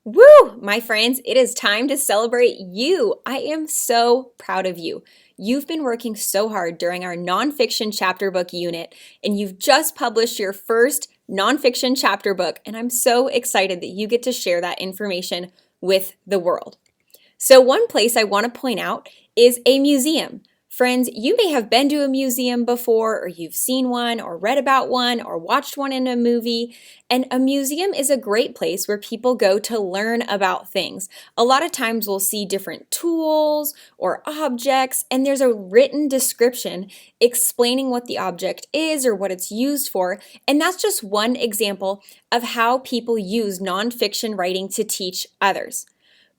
Woo! My friends, it is time to celebrate you. I am so proud of you. You've been working so hard during our nonfiction chapter book unit, and you've just published your first nonfiction chapter book, and I'm so excited that you get to share that information with the world. So, one place I want to point out is a museum. Friends, you may have been to a museum before, or you've seen one, or read about one, or watched one in a movie. And a museum is a great place where people go to learn about things. A lot of times we'll see different tools or objects, and there's a written description explaining what the object is or what it's used for. And that's just one example of how people use nonfiction writing to teach others.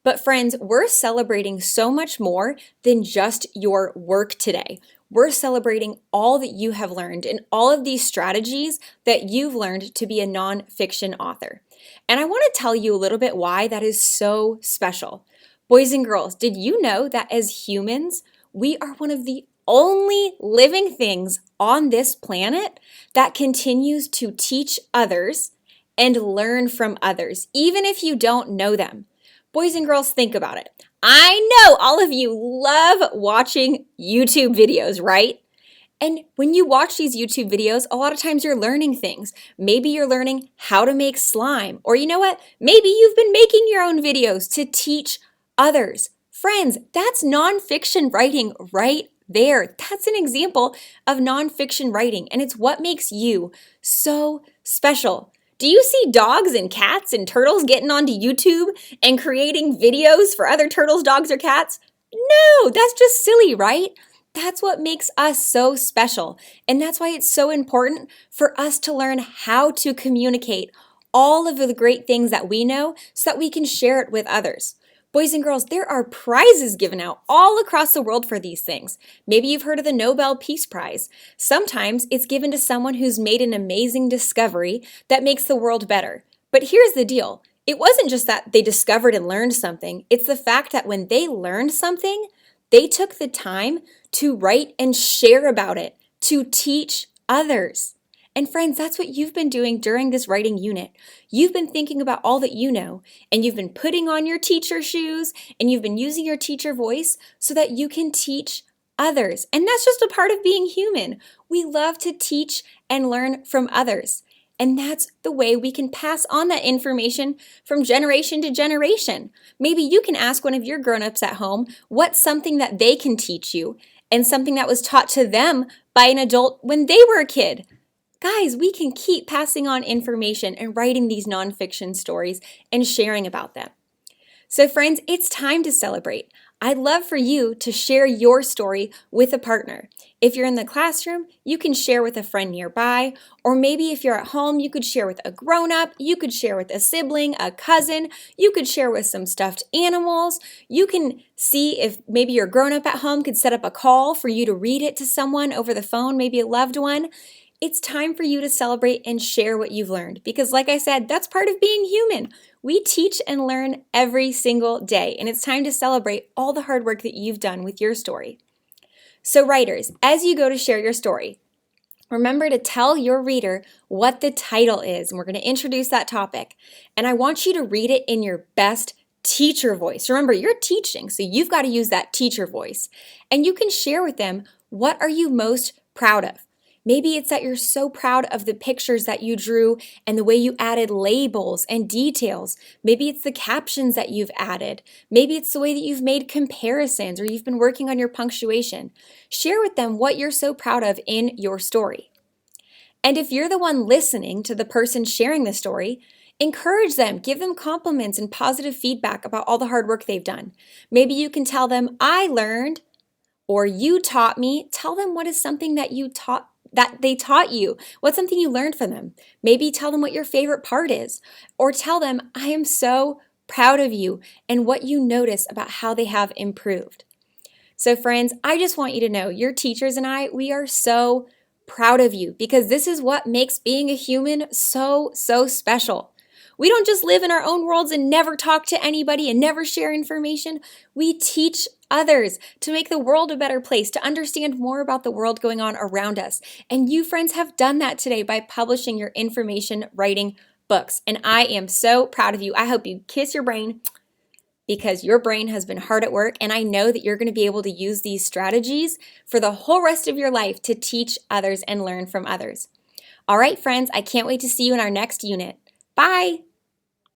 But friends, we're celebrating so much more than just your work today. We're celebrating all that you have learned and all of these strategies that you've learned to be a nonfiction author. And I want to tell you a little bit why that is so special. Boys and girls, did you know that as humans, we are one of the only living things on this planet that continues to teach others and learn from others, even if you don't know them? Boys and girls, think about it. I know all of you love watching YouTube videos, right? And when you watch these YouTube videos, a lot of times you're learning things. Maybe you're learning how to make slime, or you know what? Maybe you've been making your own videos to teach others. Friends, that's nonfiction writing right there. That's an example of nonfiction writing, and it's what makes you so special. Do you see dogs and cats and turtles getting onto YouTube and creating videos for other turtles, dogs, or cats? No, that's just silly, right? That's what makes us so special. And that's why it's so important for us to learn how to communicate all of the great things that we know so that we can share it with others. Boys and girls, there are prizes given out all across the world for these things. Maybe you've heard of the Nobel Peace Prize. Sometimes it's given to someone who's made an amazing discovery that makes the world better. But here's the deal. It wasn't just that they discovered and learned something. It's the fact that when they learned something, they took the time to write and share about it, to teach others. And friends, that's what you've been doing during this writing unit. You've been thinking about all that you know, and you've been putting on your teacher shoes, and you've been using your teacher voice so that you can teach others. And that's just a part of being human. We love to teach and learn from others. And that's the way we can pass on that information from generation to generation. Maybe you can ask one of your grown-ups at home what's something that they can teach you and something that was taught to them by an adult when they were a kid. Guys, we can keep passing on information and writing these nonfiction stories and sharing about them. So friends, it's time to celebrate. I'd love for you to share your story with a partner. If you're in the classroom, you can share with a friend nearby, or maybe if you're at home, you could share with a grown-up, you could share with a sibling, a cousin, you could share with some stuffed animals. You can see if maybe your grown-up at home could set up a call for you to read it to someone over the phone, maybe a loved one. It's time for you to celebrate and share what you've learned because, like I said, that's part of being human. We teach and learn every single day, and it's time to celebrate all the hard work that you've done with your story. So writers, as you go to share your story, remember to tell your reader what the title is, and we're going to introduce that topic. And I want you to read it in your best teacher voice. Remember, you're teaching, so you've got to use that teacher voice. And you can share with them, what are you most proud of? Maybe it's that you're so proud of the pictures that you drew and the way you added labels and details. Maybe it's the captions that you've added. Maybe it's the way that you've made comparisons or you've been working on your punctuation. Share with them what you're so proud of in your story. And if you're the one listening to the person sharing the story, encourage them, give them compliments and positive feedback about all the hard work they've done. Maybe you can tell them, I learned, or you taught me. Tell them what is something that they taught you. What's something you learned from them? Maybe tell them what your favorite part is, or tell them, I am so proud of you and what you notice about how they have improved. So friends, I just want you to know your teachers and I, we are so proud of you because this is what makes being a human so special. We don't just live in our own worlds and never talk to anybody and never share information. We teach others to make the world a better place, to understand more about the world going on around us. And you, friends, have done that today by publishing your information writing books. And I am so proud of you. I hope you kiss your brain because your brain has been hard at work. And I know that you're going to be able to use these strategies for the whole rest of your life to teach others and learn from others. All right, friends, I can't wait to see you in our next unit. Bye.